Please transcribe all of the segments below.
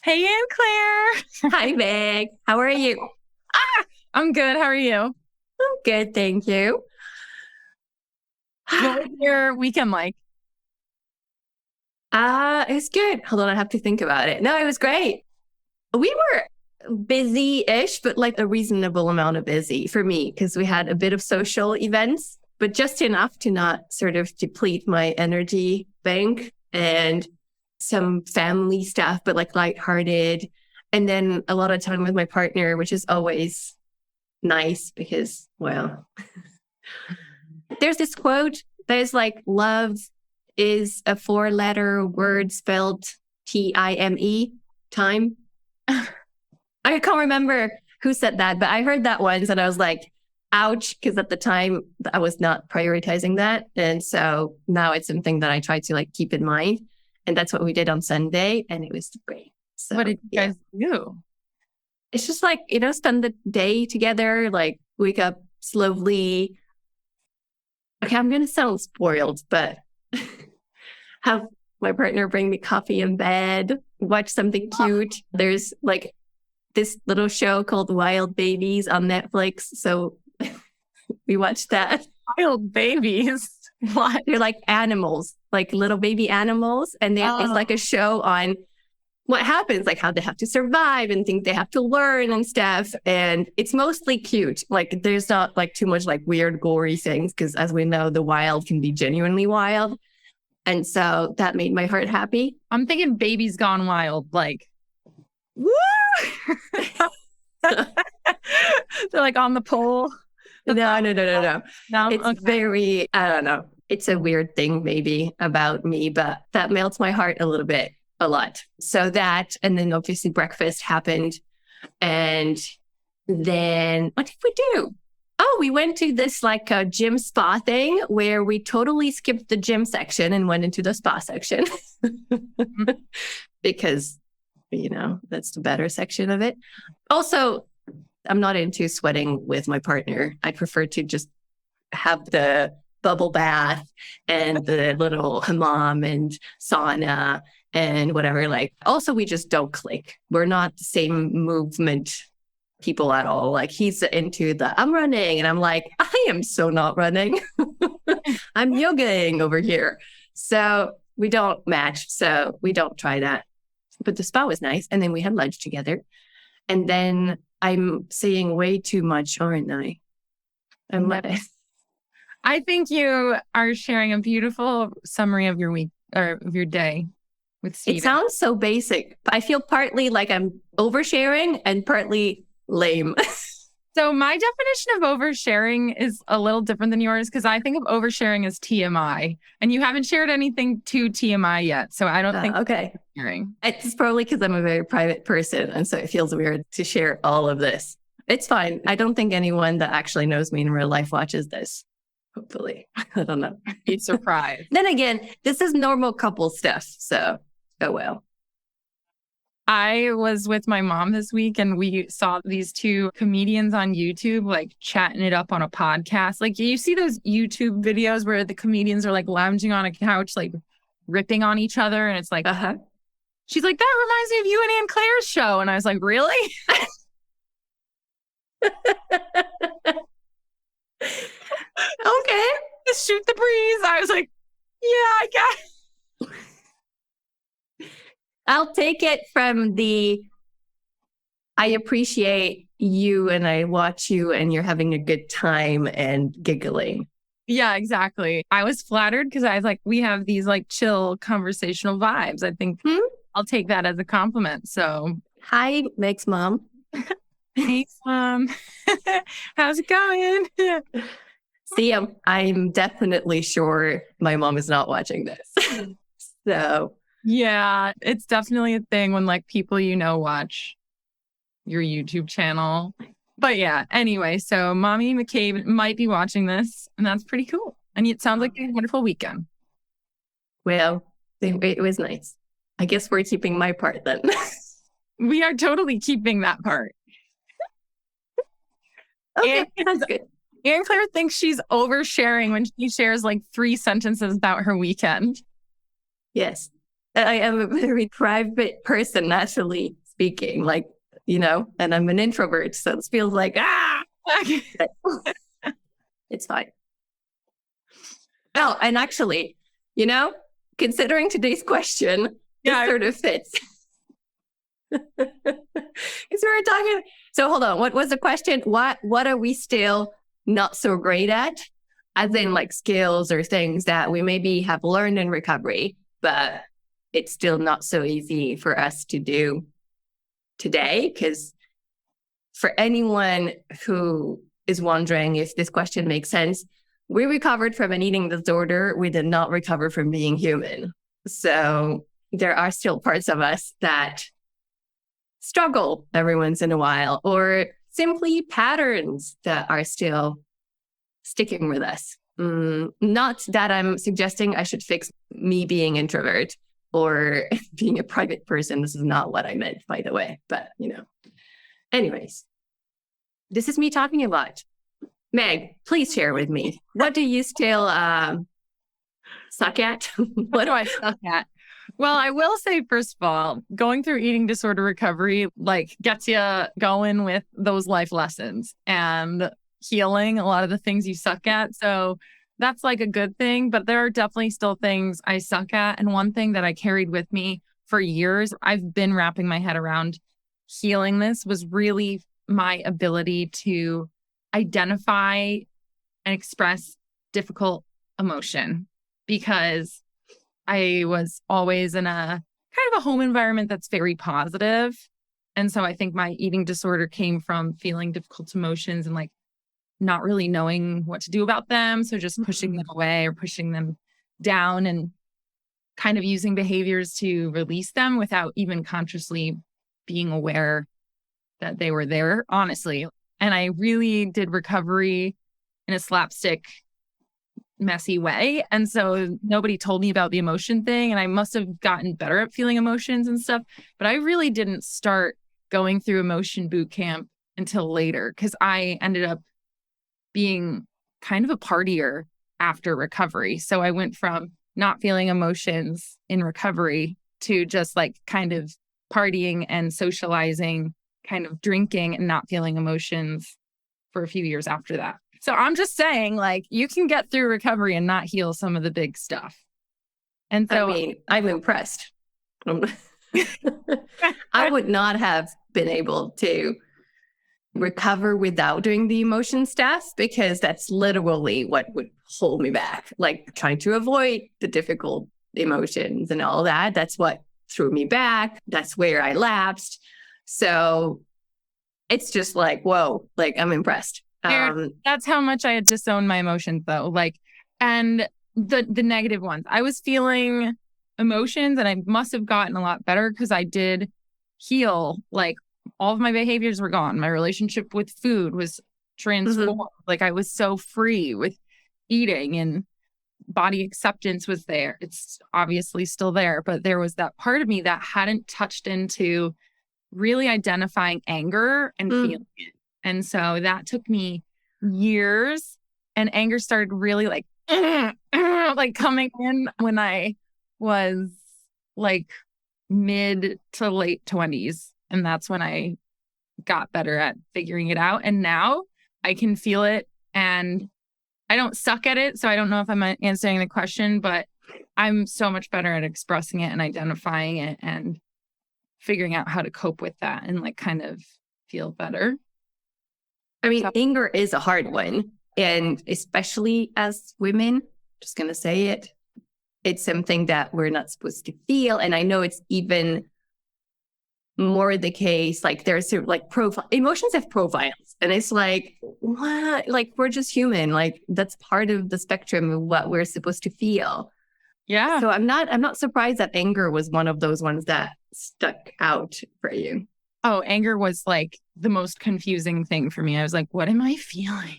Hey, Anne Claire. Hi, Meg. How are you? I'm good. How are you? I'm good, thank you. What was your weekend like? It was good. Hold on, I have to think about it. No, it was great. We were busy-ish, but like a reasonable amount of busy for me because we had a bit of social events, but just enough to not sort of deplete my energy bank and some family stuff, but like lighthearted. And then a lot of time with my partner, which is always nice because, well, there's this quote that is like, love is a 4-letter word spelled Time, time. I can't remember who said that, but I heard that once and I was like, ouch, because at the time I was not prioritizing that. And so now it's something that I try to like keep in mind. And that's what we did on Sunday. And it was great. So What did you guys do? it's just like, spend the day together, like wake up slowly. Okay, I'm going to sound spoiled, but have my partner bring me coffee in bed, watch something cute. There's like this little show called Wild Babies on Netflix. So we watched that. Wild babies. What? They're like animals, like little baby animals. And it's like a show on what happens, like how they have to survive and things they have to learn and stuff. And it's mostly cute. Like there's not like too much like weird, gory things because as we know, the wild can be genuinely wild. And so that made my heart happy. I'm thinking Babies Gone Wild. Like, woo! They're like on the pole. No. No? It's Okay. very, I don't know. It's a weird thing maybe about me, but that melts my heart a little bit, a lot. So that, and then obviously breakfast happened. And then what did we do? Oh, we went to this like a gym spa thing where we totally skipped the gym section and went into the spa section because, that's the better section of it. Also, I'm not into sweating with my partner. I prefer to just have the bubble bath and the little hammam and sauna and whatever. Like, also, we just don't click. We're not the same movement people at all. Like, he's into the I'm running, and I'm like, I am so not running. I'm yogaing over here. So we don't match. So we don't try that. But the spa was nice. And then we had lunch together. And then I'm saying way too much, aren't I? I think you are sharing a beautiful summary of your week or of your day with Steven. It sounds so basic. I feel partly like I'm oversharing and partly lame. So my definition of oversharing is a little different than yours because I think of oversharing as TMI, and you haven't shared anything to TMI yet. So I don't think okay. Sharing. It's probably because I'm a very private person, and so it feels weird to share all of this. It's fine. I don't think anyone that actually knows me in real life watches this. Hopefully. I don't know. Be surprised. Then again, this is normal couple stuff. So, oh well. I was with my mom this week and we saw these two comedians on YouTube, like chatting it up on a podcast. Like you see those YouTube videos where the comedians are like lounging on a couch, like ripping on each other. And it's like, She's like, that reminds me of you and Anne Claire's show. And I was like, really? Okay. Just shoot the breeze. I was like, yeah, I guess. I'll take it from I appreciate you and I watch you and you're having a good time and giggling. Yeah, exactly. I was flattered because I was like, we have these like chill conversational vibes. I think I'll take that as a compliment. So, hi, Meg's mom. Hey, Mom. How's it going? See, I'm definitely sure my mom is not watching this. So, yeah, it's definitely a thing when like people watch your YouTube channel. But yeah, anyway, so Mommy McCabe might be watching this, and that's pretty cool. And it sounds like a wonderful weekend. Well, it was nice. I guess we're keeping my part then. We are totally keeping that part. Okay, that's good. Anne Claire thinks she's oversharing when she shares like 3 sentences about her weekend. Yes. I am a very private person, naturally speaking, like, and I'm an introvert. So it feels like, it's fine. Oh, and actually, considering today's question, it sort of fits. Because we were talking. So hold on. What was the question? What are we still not so great at? As in like skills or things that we maybe have learned in recovery, but it's still not so easy for us to do today. Because for anyone who is wondering if this question makes sense, we recovered from an eating disorder. We did not recover from being human. So there are still parts of us that struggle every once in a while, or simply patterns that are still sticking with us. Not that I'm suggesting I should fix me being introvert or being a private person. This is not what I meant, by the way. But, anyways, this is me talking a lot. Meg, please share with me. What do you still suck at? What do I suck at? Well, I will say, first of all, going through eating disorder recovery, gets you going with those life lessons and healing a lot of the things you suck at. So that's a good thing, but there are definitely still things I suck at. And one thing that I carried with me for years, I've been wrapping my head around healing this, was really my ability to identify and express difficult emotion, because I was always in a kind of a home environment that's very positive. And so I think my eating disorder came from feeling difficult emotions and not really knowing what to do about them. So just pushing them away or pushing them down and kind of using behaviors to release them without even consciously being aware that they were there, honestly. And I really did recovery in a slapstick, messy way. And so nobody told me about the emotion thing. And I must have gotten better at feeling emotions and stuff. But I really didn't start going through emotion boot camp until later, because I ended up being kind of a partier after recovery. So I went from not feeling emotions in recovery to just kind of partying and socializing, kind of drinking and not feeling emotions for a few years after that. So I'm just saying, you can get through recovery and not heal some of the big stuff. And so I'm impressed. I would not have been able to recover without doing the emotion stuff, because that's literally what would hold me back. Trying to avoid the difficult emotions and all that. That's what threw me back. That's where I lapsed. So it's just whoa, I'm impressed. That's how much I had disowned my emotions, though. And the negative ones. I was feeling emotions, and I must have gotten a lot better because I did heal. All of my behaviors were gone. My relationship with food was transformed. I was so free with eating, and body acceptance was there. It's obviously still there, but there was that part of me that hadn't touched into really identifying anger and feeling it. And so that took me years, and anger started really coming in when I was mid to late 20s. And that's when I got better at figuring it out. And now I can feel it, and I don't suck at it. So I don't know if I'm answering the question, but I'm so much better at expressing it and identifying it and figuring out how to cope with that and kind of feel better. Anger is a hard one. And especially as women, just going to say it, it's something that we're not supposed to feel. And I know it's even more the case, there's profile, emotions have profiles. And it's what? We're just human. That's part of the spectrum of what we're supposed to feel. Yeah. So I'm not surprised that anger was one of those ones that stuck out for you. Oh, anger was the most confusing thing for me. I was what am I feeling?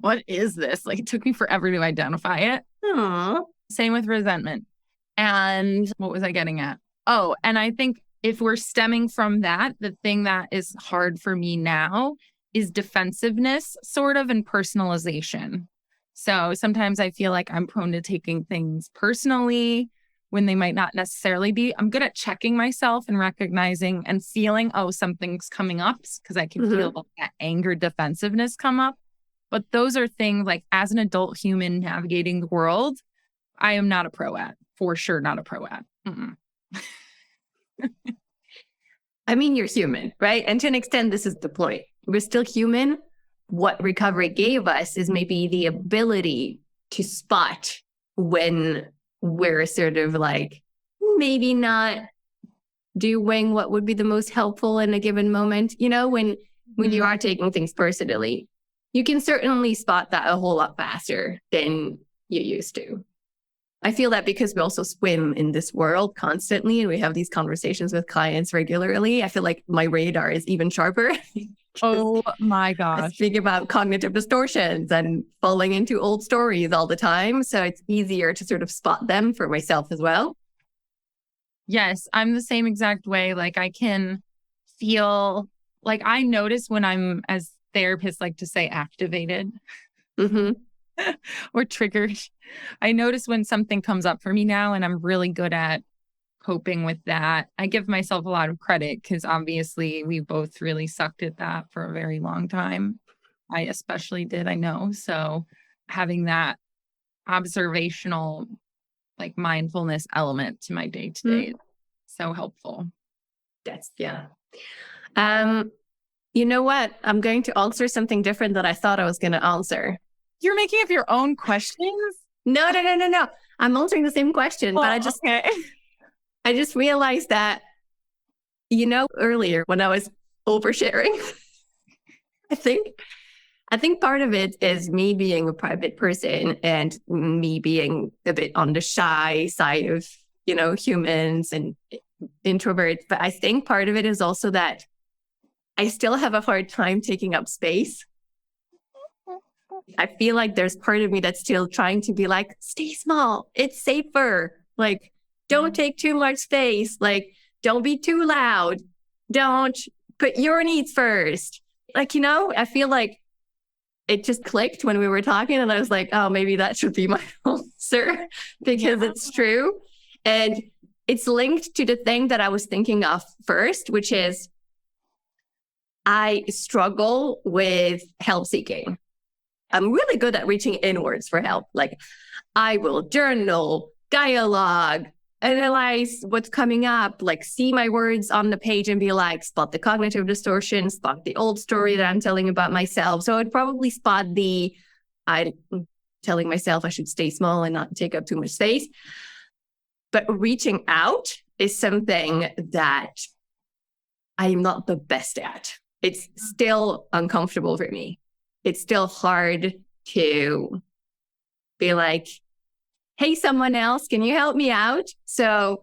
What is this? It took me forever to identify it. Aww. Same with resentment. And what was I getting at? Oh, and I think if we're stemming from that, the thing that is hard for me now is defensiveness, sort of, and personalization. So sometimes I feel I'm prone to taking things personally. when they might not necessarily be. I'm good at checking myself and recognizing and feeling, oh, something's coming up, because I can feel that anger, defensiveness come up. But those are things like, as an adult human navigating the world, I am not a pro at. For sure, not a pro at. I mean, you're human, right? And to an extent, this is the point. We're still human. What recovery gave us is maybe the ability to spot when we're sort of like maybe not doing what would be the most helpful in a given moment. You know, when you are taking things personally, you can certainly spot that a whole lot faster than you used to. I feel that because we also swim in this world constantly and we have these conversations with clients regularly, I feel like my radar is even sharper. Oh my gosh. I speak about cognitive distortions and falling into old stories all the time. So it's easier to sort of spot them for myself as well. Yes, I'm the same exact way. Like, I can feel like I notice when I'm, as therapists like to say, activated or triggered. I notice when something comes up for me now, and I'm really good at coping with that. I give myself a lot of credit because obviously we both really sucked at that for a very long time. I especially did, I know. So having that observational, like, mindfulness element to my day-to-day is so helpful. Yeah. You know what? I'm going to answer something different than I thought I was going to answer. You're making up your own questions? No. I'm answering the same question, but I just realized that, you know, earlier when I was oversharing, I think part of it is me being a private person and me being a bit on the shy side of, you know, humans and introverts. But I think part of it is also that I still have a hard time taking up space. I feel like there's part of me that's still trying to be like, stay small. It's safer. Like, don't take too much space. Like, don't be too loud. Don't put your needs first. Like, you know, I feel like it just clicked when we were talking and I was like, oh, maybe that should be my answer because it's true. And it's linked to the thing that I was thinking of first, which is I struggle with help seeking. I'm really good at reaching inwards for help. Like, I will journal, dialogue, analyze what's coming up, like see my words on the page and be like, spot the cognitive distortion, spot the old story that I'm telling about myself. So I'd probably spot I'm telling myself I should stay small and not take up too much space. But reaching out is something that I'm not the best at. It's still uncomfortable for me. It's still hard to be like, hey, someone else, can you help me out? So,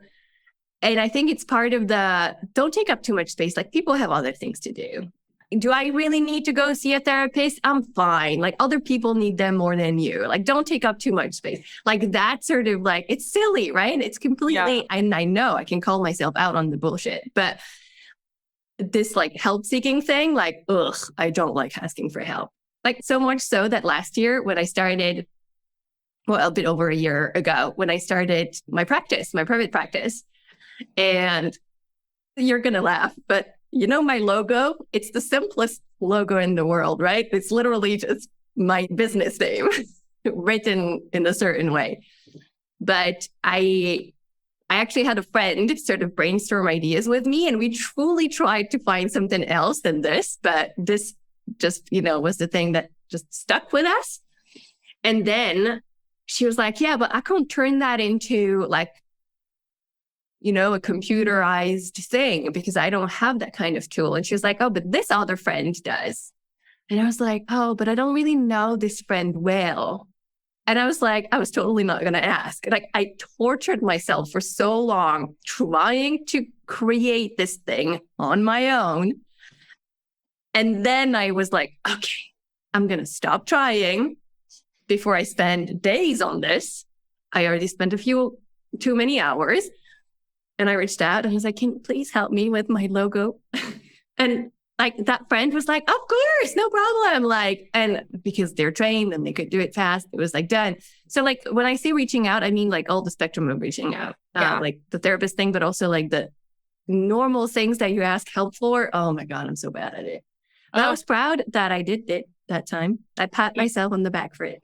and I think it's part of don't take up too much space. Like, people have other things to do. Do I really need to go see a therapist? I'm fine. Like, other people need them more than you. Like, don't take up too much space. Like, that sort of like, it's silly, right? It's completely, and I know I can call myself out on the bullshit, but this like help seeking thing, like, I don't like asking for help. Like, so much so that last year when I started, well, a bit over a year ago, when I started my private practice, and you're going to laugh, but you know, my logo, it's the simplest logo in the world, right? It's literally just my business name written in a certain way. But I actually had a friend sort of brainstorm ideas with me, and we truly tried to find something else than this, but this just, you know, was the thing that just stuck with us. And then she was like, yeah, but I can't turn that into like, you know, a computerized thing because I don't have that kind of tool. And she was like, oh, but this other friend does. And I was like, oh, but I don't really know this friend well. And I was like, I was totally not going to ask. Like, I tortured myself for so long trying to create this thing on my own. And then I was like, okay, I'm going to stop trying before I spend days on this. I already spent a few too many hours. And I reached out and I was like, can you please help me with my logo? And like that friend was like, of course, no problem. Like, and because they're trained and they could do it fast, it was like done. So like when I say reaching out, I mean like all the spectrum of reaching out, like the therapist thing, but also like the normal things that you ask help for. Oh my God, I'm so bad at it. But I was proud that I did it that time. I pat myself on the back for it.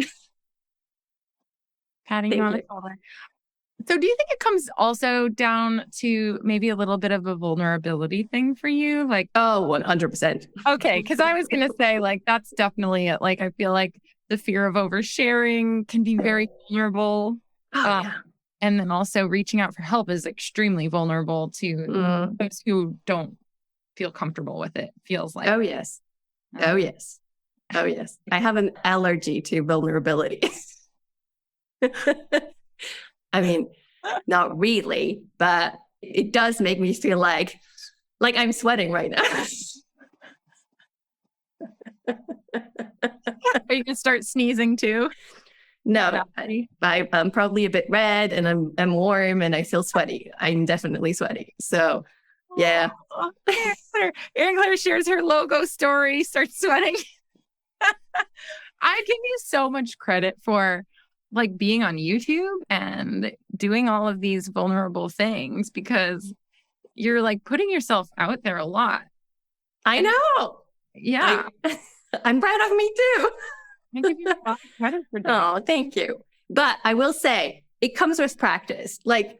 Patting you on the shoulder. So do you think it comes also down to maybe a little bit of a vulnerability thing for you? Like, oh, 100%. Okay. Because I was going to say, like, that's definitely it. Like, I feel like the fear of oversharing can be very vulnerable. And then also reaching out for help is extremely vulnerable to those who don't feel comfortable with it, feels like. Oh, yes. Oh, yes. Oh, yes. I have an allergy to vulnerability. I mean, not really, but it does make me feel like I'm sweating right now. Are you going to start sneezing too? No, I'm probably a bit red and I'm warm and I feel sweaty. I'm definitely sweaty. So, yeah. Erin Claire shares her logo story, starts sweating. I give you so much credit for like being on YouTube and doing all of these vulnerable things because you're like putting yourself out there a lot. I know. Yeah. I'm proud of me too. I give you a lot of credit for that. Oh, thank you. But I will say it comes with practice. Like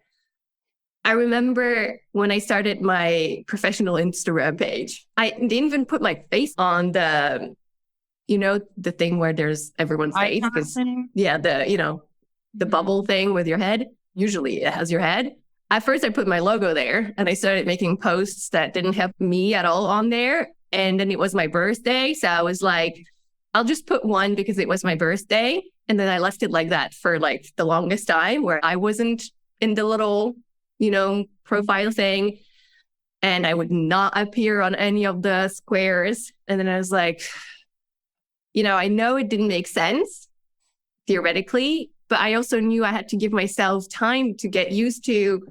I remember when I started my professional Instagram page, I didn't even put my face on the the thing where there's everyone's face. Yeah, the bubble thing with your head. Usually it has your head. At first, I put my logo there and I started making posts that didn't have me at all on there. And then it was my birthday. So I was like, I'll just put one because it was my birthday. And then I left it like that for like the longest time where I wasn't in the little, profile thing. And I would not appear on any of the squares. And then I was like, I know it didn't make sense theoretically, but I also knew I had to give myself time to get used to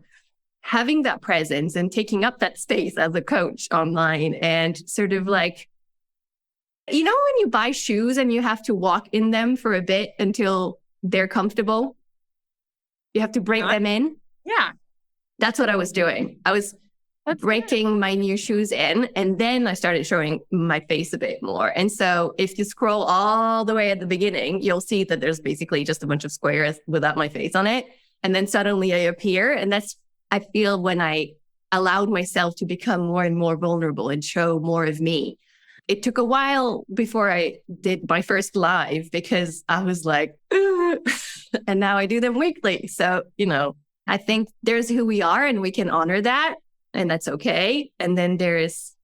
having that presence and taking up that space as a coach online and sort of like, when you buy shoes and you have to walk in them for a bit until they're comfortable, you have to break them in. Yeah. That's what I was doing. I was breaking my new shoes in, and then I started showing my face a bit more. And so if you scroll all the way at the beginning, you'll see that there's basically just a bunch of squares without my face on it. And then suddenly I appear. And that's, I feel, when I allowed myself to become more and more vulnerable and show more of me. It took a while before I did my first live because I was like, and now I do them weekly. So, I think there's who we are and we can honor that. And that's okay. And then there's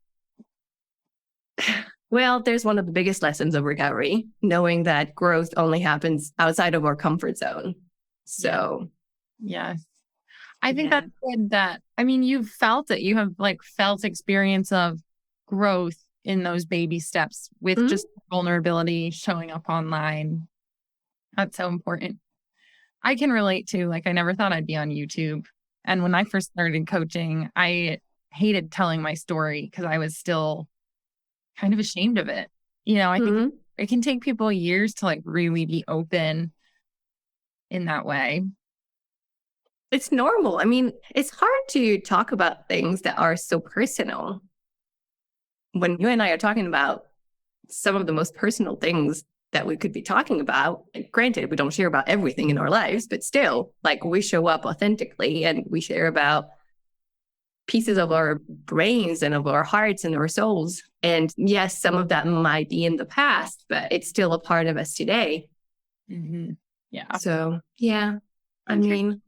one of the biggest lessons of recovery, knowing that growth only happens outside of our comfort zone. So, yes. I think that's good you've felt it. You have felt experience of growth in those baby steps with just vulnerability, showing up online. That's so important. I can relate to, I never thought I'd be on YouTube. And when I first started coaching, I hated telling my story because I was still kind of ashamed of it. I think it can take people years to really be open in that way. It's normal. I mean, it's hard to talk about things that are so personal. When you and I are talking about some of the most personal things that we could be talking about, and granted, we don't share about everything in our lives, but still, we show up authentically and we share about pieces of our brains and of our hearts and our souls. And yes, some of that might be in the past, but it's still a part of us today. Mm-hmm. Yeah. So, yeah, I mean,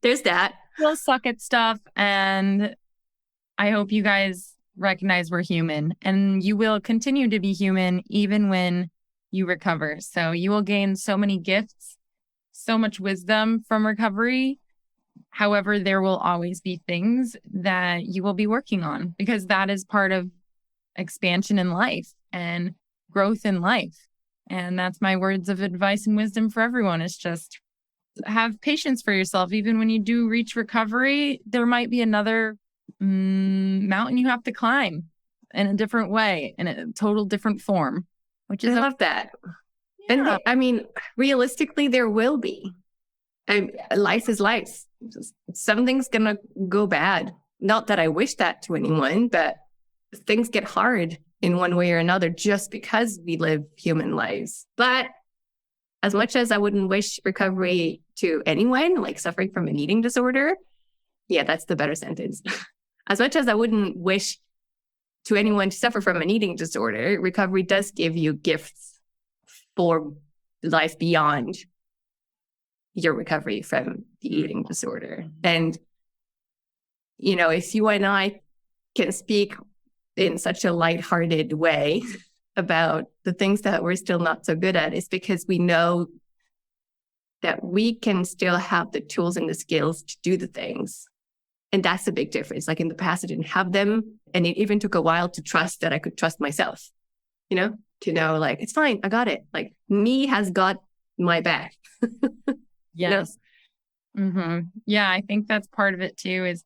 there's that. We'll suck at stuff, and I hope you guys recognize we're human, and you will continue to be human even when you recover. So you will gain so many gifts, so much wisdom from recovery. However, there will always be things that you will be working on because that is part of expansion in life and growth in life. And that's my words of advice and wisdom for everyone. Is just have patience for yourself. Even when you do reach recovery, there might be another mountain you have to climb in a different way, in a total different form, which is I love that. Yeah. And I mean, realistically, there will be. Life is life. Something's going to go bad. Not that I wish that to anyone, but things get hard in one way or another just because we live human lives. But as much as I wouldn't wish recovery to anyone, like suffering from an eating disorder, yeah, that's the better sentence. As much as I wouldn't wish to anyone to suffer from an eating disorder, recovery does give you gifts for life beyond your recovery from the eating disorder. And, you know, if you and I can speak in such a lighthearted way about the things that we're still not so good at, it's because we know that we can still have the tools and the skills to do the things. And that's a big difference. Like in the past, I didn't have them. And it even took a while to trust that I could trust myself, you know, to know like, it's fine. I got it. Like me has got my back. Yes. Mm-hmm. Yeah, I think that's part of it too, is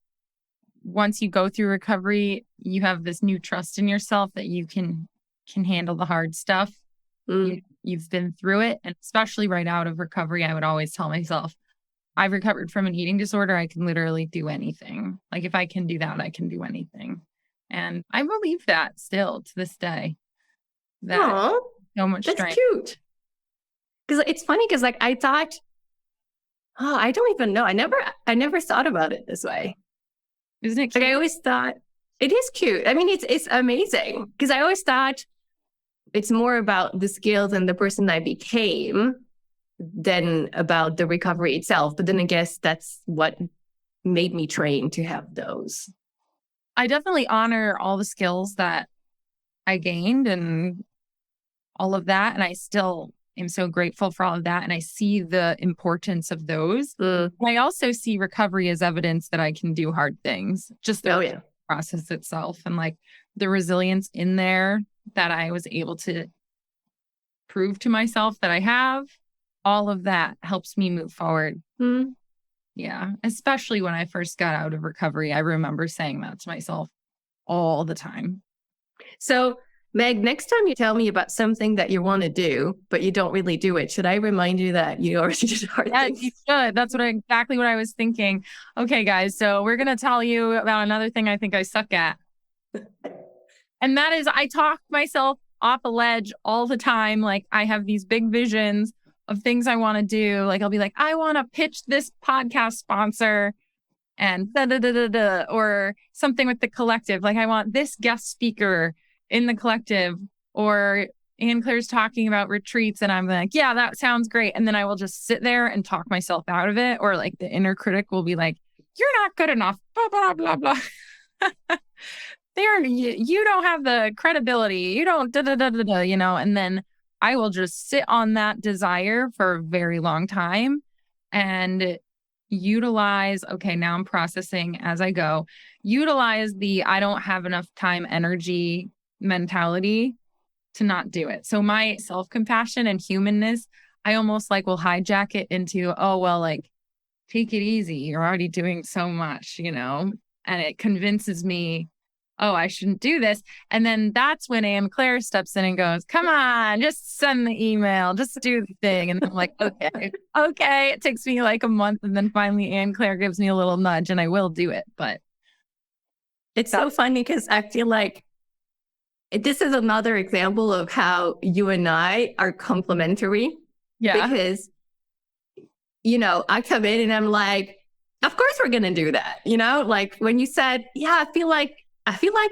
once you go through recovery, you have this new trust in yourself that you can handle the hard stuff. You've been through it. And especially right out of recovery, I would always tell myself, I've recovered from an eating disorder. I can literally do anything. Like if I can do that, I can do anything. And I believe that still to this day. That so much that's strength. Cute. Because it's funny because like I thought, I don't even know. I never thought about it this way. Isn't it cute? Like I always thought it is cute. I mean, it's amazing because I always thought it's more about the skills and the person I became than about the recovery itself. But then I guess that's what made me train to have those. I definitely honor all the skills that I gained and all of that. And I still am so grateful for all of that. And I see the importance of those. I also see recovery as evidence that I can do hard things, just the process itself and like the resilience in there that I was able to prove to myself that I have. All of that helps me move forward. Yeah. Especially when I first got out of recovery. I remember saying that to myself all the time. So Meg, next time you tell me about something that you want to do, but you don't really do it, should I remind you that you already did hard things? You should. That's exactly what I was thinking. Okay, guys. So we're going to tell you about another thing I think I suck at. And that is I talk myself off a ledge all the time. Like I have these big visions of things I want to do. Like I'll be like, I want to pitch this podcast sponsor and or something with the collective. Like I want this guest speaker in the collective, or Anne Claire's talking about retreats and I'm like, yeah, that sounds great. And then I will just sit there and talk myself out of it. Or like the inner critic will be like, you're not good enough, blah, blah, blah, blah. You don't have the credibility. You don't, you know, and then I will just sit on that desire for a very long time and utilize, okay, now I'm processing as I go, utilize the I don't have enough time, energy mentality to not do it. So my self-compassion and humanness, I almost like will hijack it into, oh, well, like, take it easy. You're already doing so much, you know, and it convinces me, oh, I shouldn't do this. And then that's when Anne Claire steps in and goes, come on, just send the email, just do the thing. And I'm like, okay. It takes me like a month. And then finally Anne Claire gives me a little nudge and I will do it. But it's so funny because I feel like this is another example of how you and I are complementary. Yeah. Because, you know, I come in and I'm like, of course we're going to do that. You know, like when you said, yeah, I feel like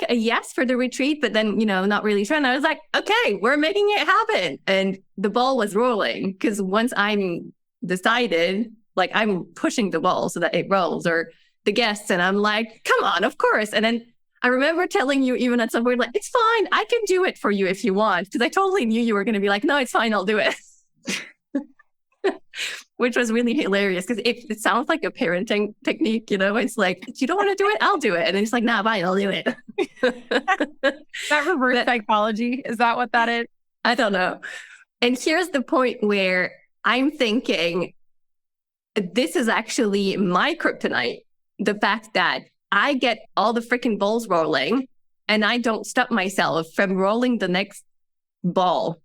a yes for the retreat, but then, you know, not really trying. I was like, okay, we're making it happen. And the ball was rolling because once I'm decided, like I'm pushing the ball so that it rolls, or the guests. And I'm like, come on, of course. And then I remember telling you even at some point, like, it's fine. I can do it for you if you want. Because I totally knew you were going to be like, no, it's fine. I'll do it. Which was really hilarious because it sounds like a parenting technique, you know, it's like, you don't want to do it, I'll do it. And then it's like, nah, fine, I'll do it. That reverse psychology, is that what that is? I don't know. And here's the point where I'm thinking, this is actually my kryptonite. The fact that I get all the freaking balls rolling and I don't stop myself from rolling the next ball.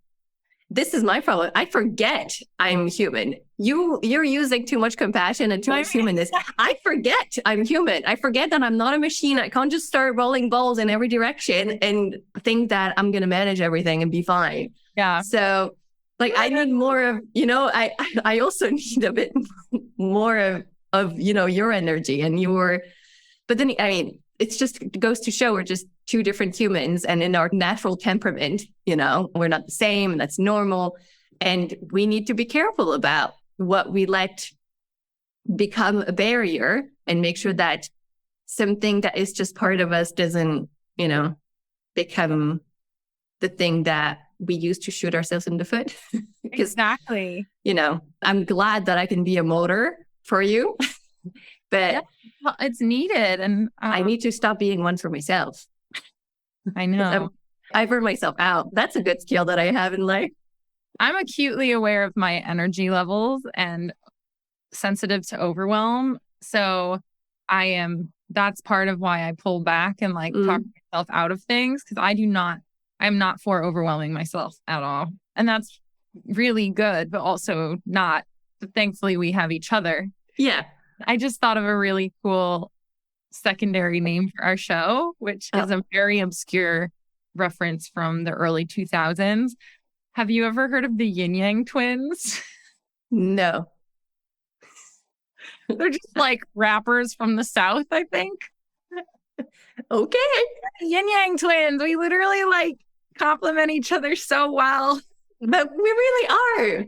This is my problem. I forget I'm human. You're using too much compassion and too much humanness. I forget I'm human. I forget that I'm not a machine. I can't just start rolling balls in every direction and think that I'm going to manage everything and be fine. Yeah. So like I need more of, I also need a bit more of your energy and but then, I mean, it goes to show we're just two different humans, and in our natural temperament, we're not the same, and that's normal. And we need to be careful about what we let become a barrier and make sure that something that is just part of us doesn't, become the thing that we use to shoot ourselves in the foot. Exactly. I'm glad that I can be a motor for you, but it's needed. And I need to stop being one for myself. I know. I burn myself out. That's a good skill that I have in life. I'm acutely aware of my energy levels and sensitive to overwhelm. So that's part of why I pull back and like talk myself out of things, because I'm not for overwhelming myself at all. And that's really good, but also not. But thankfully, we have each other. Yeah. I just thought of a really cool secondary name for our show, which is a very obscure reference from the early 2000s. Have you ever heard of the Yin Yang twins? No. They're just like rappers from the South, I think. Okay. Yin Yang twins. We literally like compliment each other so well. But we really are.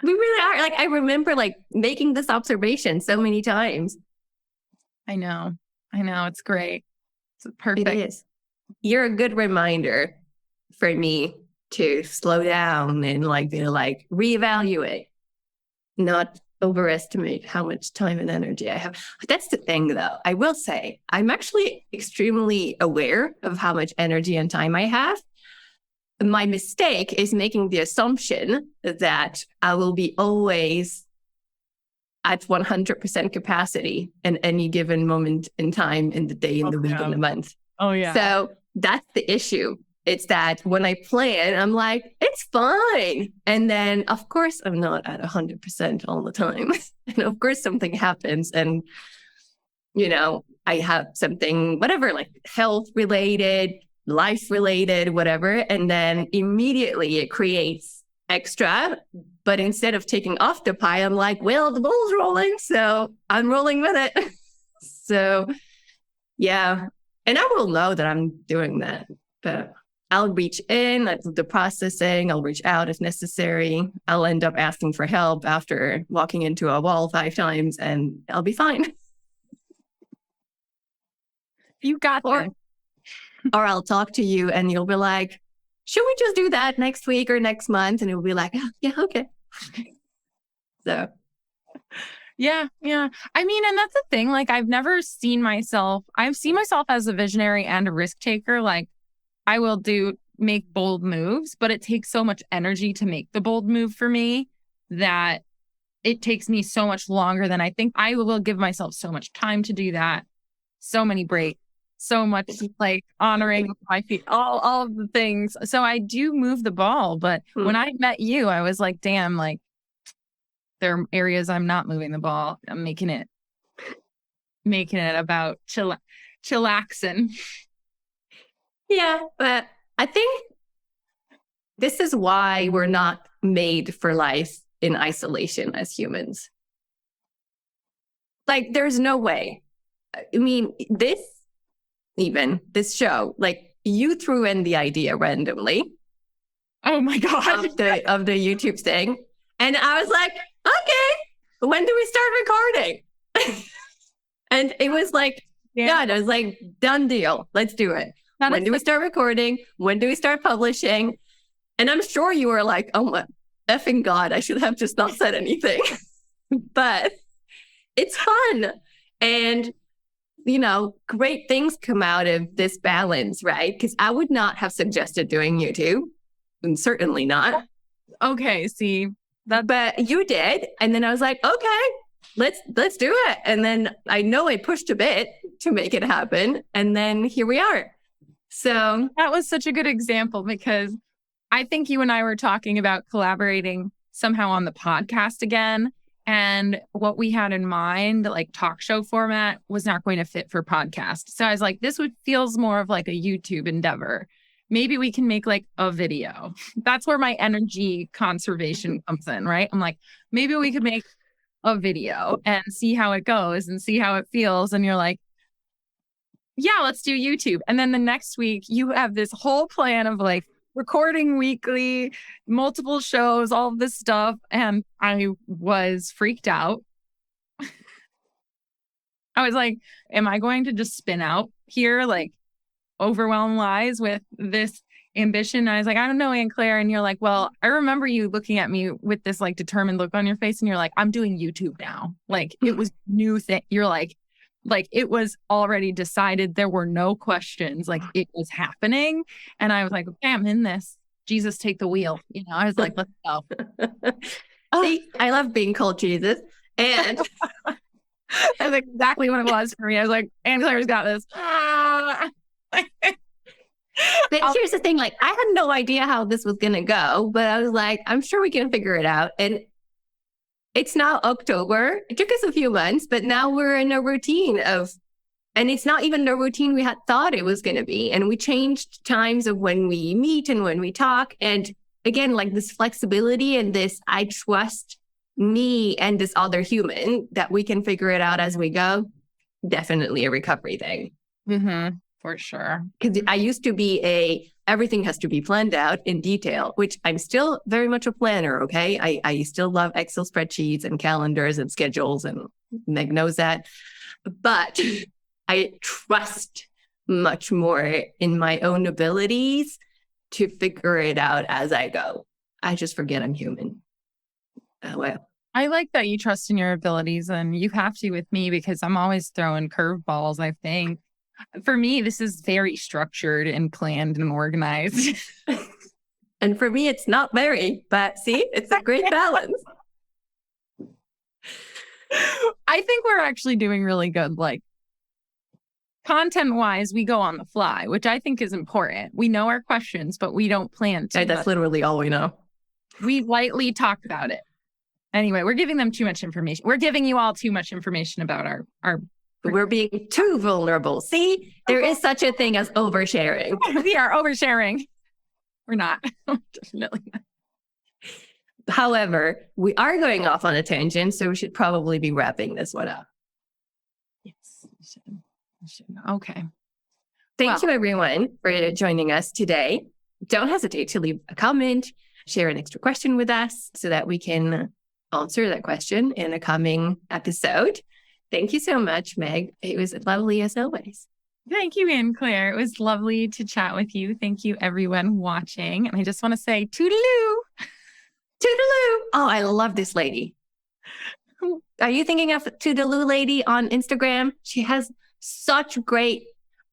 We really are. Like, I remember like making this observation so many times. I know. It's great. It's perfect. It is. You're a good reminder for me to slow down and reevaluate, not overestimate how much time and energy I have. But that's the thing, though. I will say I'm actually extremely aware of how much energy and time I have. My mistake is making the assumption that I will be always at 100% capacity in any given moment in time, in the day, in the week, in the month. Oh, yeah. So that's the issue. It's that when I plan, I'm like, it's fine. And then, of course, I'm not at 100% all the time. And of course, something happens. And, I have something, whatever, like health related, life related, whatever. And then immediately it creates extra. But instead of taking off the pie, I'm like, well, the ball's rolling, so I'm rolling with it. So, yeah. And I will know that I'm doing that. But I'll reach in, I'll do the processing, I'll reach out if necessary. I'll end up asking for help after walking into a wall 5 times, and I'll be fine. You got it. Or I'll talk to you and you'll be like, should we just do that next week or next month? And it'll be like, oh, yeah, okay. So. Yeah. I mean, and that's the thing. Like, I've seen myself as a visionary and a risk taker. Like, I will make bold moves, but it takes so much energy to make the bold move for me that it takes me so much longer than I think. I will give myself so much time to do that. So many breaks. So much like honoring my feet, all of the things. So I do move the ball. But when I met you, I was like, damn, like there are areas I'm not moving the ball. I'm making it about chillaxing. Yeah, but I think this is why we're not made for life in isolation as humans. Like, there's no way. I mean, this show, like, you threw in the idea randomly. Oh my God. Of the YouTube thing. And I was like, okay, when do we start recording? And it was like, yeah, it was like, done deal. Let's do it. When do we start recording? When do we start publishing? And I'm sure you were like, oh my effing God, I should have just not said anything. But it's fun. And great things come out of this balance, right? Because I would not have suggested doing YouTube, and certainly not. Okay, see that, but you did, and then I was like, okay, let's do it. And then I know I pushed a bit to make it happen. And then here we are. So that was such a good example because I think you and I were talking about collaborating somehow on the podcast again. And what we had in mind, like talk show format, was not going to fit for podcast. So I was like, feels more of like a YouTube endeavor. Maybe we can make like a video. That's where my energy conservation comes in, right? I'm like, maybe we could make a video and see how it goes and see how it feels. And you're like, yeah, let's do YouTube. And then the next week you have this whole plan of like recording weekly, multiple shows, all of this stuff. And I was freaked out. I was like, am I going to just spin out here? Like overwhelm wise with this ambition? And I was like, I don't know, Aunt Claire. And you're like, well, I remember you looking at me with this like determined look on your face. And you're like, I'm doing YouTube now. Like it was new thing. You're like it was already decided. There were no questions. Like it was happening. And I was like, okay, I'm in this. Jesus, take the wheel. You know, I was like, let's go. See, I love being called Jesus. And that's exactly what it was for me. I was like, Aunt Claire's got this. But here's the thing, like I had no idea how this was going to go, but I was like, I'm sure we can figure it out. And it's now October. It took us a few months, but now we're in a routine and it's not even the routine we had thought it was going to be. And we changed times of when we meet and when we talk. And again, like this flexibility and this, I trust me and this other human that we can figure it out as we go. Definitely a recovery thing. Mm-hmm. For sure. Because I used to be everything has to be planned out in detail, which I'm still very much a planner, okay? I still love Excel spreadsheets and calendars and schedules, and Meg knows that. But I trust much more in my own abilities to figure it out as I go. I just forget I'm human. Well. I like that you trust in your abilities, and you have to with me because I'm always throwing curveballs, I think. For me, this is very structured and planned and organized. And for me, it's not very, but see, it's a great balance. I think we're actually doing really good. Like content-wise, we go on the fly, which I think is important. We know our questions, but we don't plan to. That's literally all we know. We lightly talk about it. Anyway, we're giving them too much information. We're giving you all too much information about our We're being too vulnerable. See, there is such a thing as oversharing. We are oversharing. We're not. Definitely not. However, we are going off on a tangent, so we should probably be wrapping this one up. Yes. We should. Okay. Thank you, everyone, for joining us today. Don't hesitate to leave a comment, share an extra question with us so that we can answer that question in a coming episode. Thank you so much, Meg. It was lovely as always. Thank you, Aunt Claire. It was lovely to chat with you. Thank you, everyone watching. And I just want to say toodaloo. Toodaloo. Oh, I love this lady. Are you thinking of Toodaloo Lady on Instagram? She has such great,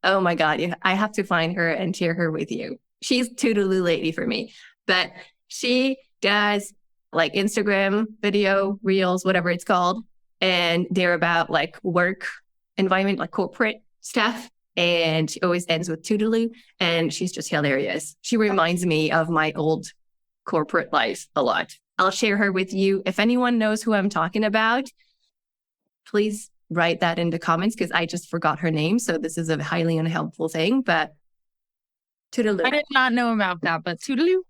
oh my God, I have to find her and share her with you. She's Toodaloo Lady for me. But she does like Instagram video, reels, whatever it's called. And they're about like work environment, like corporate stuff. And she always ends with toodaloo. And she's just hilarious. She reminds me of my old corporate life a lot. I'll share her with you. If anyone knows who I'm talking about, please write that in the comments because I just forgot her name. So this is a highly unhelpful thing, but toodaloo. I did not know about that, but toodaloo.